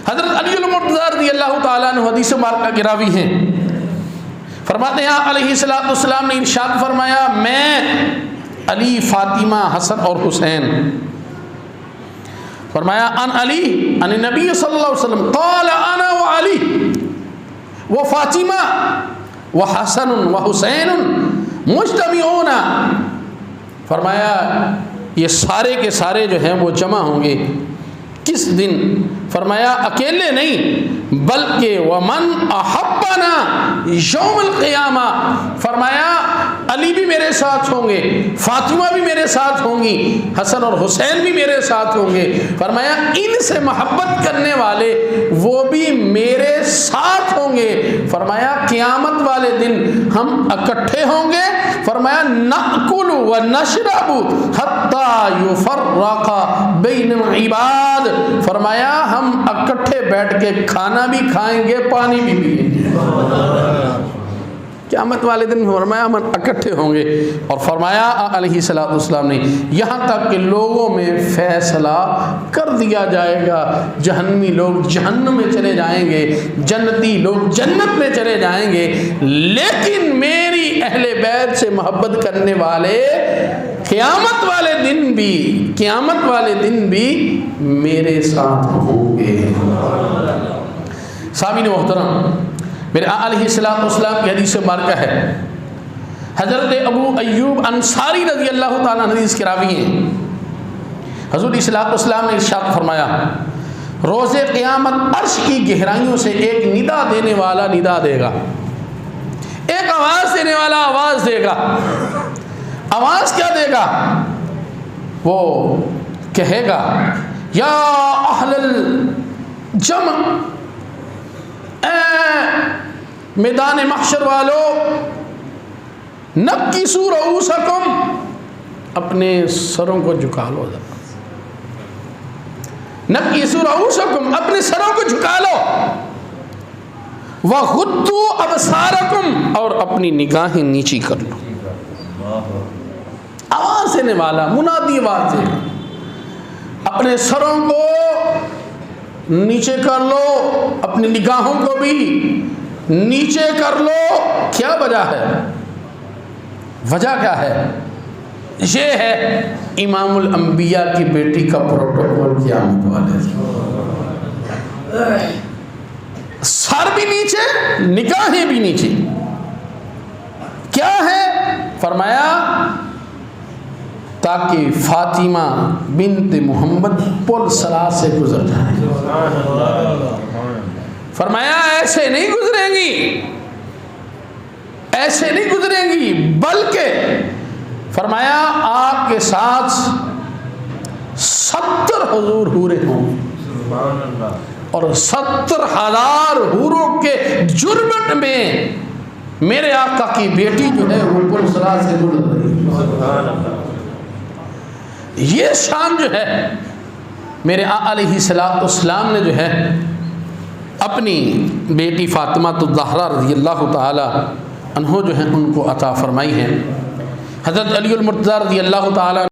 हज़रत अली मुर्तज़ा रज़ियल्लाहु ताला अन्हु हदीस मुबारका के रावी हैं। फरमाते हैं अलैहिस्सलाम ने इरशाद फरमाया, मैं अली, फातिमा, हसन और हुसैन, फरमाया अन अली अन नबी सल्लल्लाहु अलैहि वसल्लम क़ाल अना व अली व फातिमा व हसन व हुसैन मुज्तमिऊना, फरमाया ये सारे के सारे जो हैं वो जमा होंगे। किस दिन? फरमाया अकेले नहीं बल्कि वमन अहब्बना यौमुल क़ियामा, फरमाया अली भी मेरे साथ होंगे, फातिमा भी मेरे साथ होंगी, हसन और हुसैन भी मेरे साथ होंगे। फरमाया इनसे मोहब्बत करने वाले वो भी मेरे साथ होंगे। फरमाया क़यामत वाले दिन हम इकट्ठे होंगे। फरमाया नअकुलु व नशरबु हत्ता युफर्रक़ा बैनल इबाद, फरमाया हम इकट्ठे बैठ के खाना भी खाएंगे, पानी भी पिएंगे। क़यामत वाले दिन फरमाया हम इकट्ठे होंगे। और फरमाया अलैहिस्सलातु वस्सलाम ने यहाँ तक कि लोगों में फैसला कर दिया जाएगा, जहन्नमी लोग जहन्नम में चले जाएंगे, जन्नती लोग जन्नत में चले जाएंगे, लेकिन मेरी अहले बैत से मोहब्बत करने वाले क़यामत वाले दिन भी मेरे साथ होंगे। सामीन मोहतरम, मेरे अलैहिस्सलाम की हदीस मुबारक है। हज़रत अबू अय्यूब अंसारी रज़ियल्लाहु ताला अन्हु हदीस के रावी हैं। हुज़ूर इस्लाम ने इरशाद फरमाया, रोज़े क़यामत अर्श की गहराइयों से एक निदा देने वाला निदा देगा, एक आवाज़ देने वाला आवाज़ देगा। आवाज़ क्या देगा? वो कहेगा, या अहलल जम, मैदान महशर वालों, नक्किसू रऊसकुम, अपने सरों को झुका लो। नक्किसू रऊसकुम, अपने सरों को झुका लो। वग़ुद्दू अबसारकुम, और अपनी निगाहें नीची कर लो। आवाज़ देने वाला मुनादी आवाज़ देगा, अपने सरों को नीचे कर लो, अपनी निगाहों को भी नीचे कर लो। क्या वजह है? वजह क्या है? ये है इमामुल अंबिया की बेटी का प्रोटोकॉल। क़यामत वाले सर भी नीचे, निगाहें भी नीचे। क्या है? फरमाया ताकि फातिमा बिन्त मोहम्मद पुल सलाह से गुजर जाए। फरमाया ऐसे नहीं गुजरेंगी, ऐसे नहीं गुजरेंगी, बल्कि फरमाया आपके साथ 70 हुजूर हूरे होंगे और 70,000 हूरों के जुर्मट में मेरे आका की बेटी जो है वो पुल सलाह से गुजर रही है। ये शान जो है मेरे अलैहिस्सलाम ने जो है अपनी बेटी फातिमा ज़हरा रज़ियल्लाहु ताला अन्हा जो है उनको अता फरमाई है। हज़रत अली मुर्तज़ा रज़ियल्लाहु ताला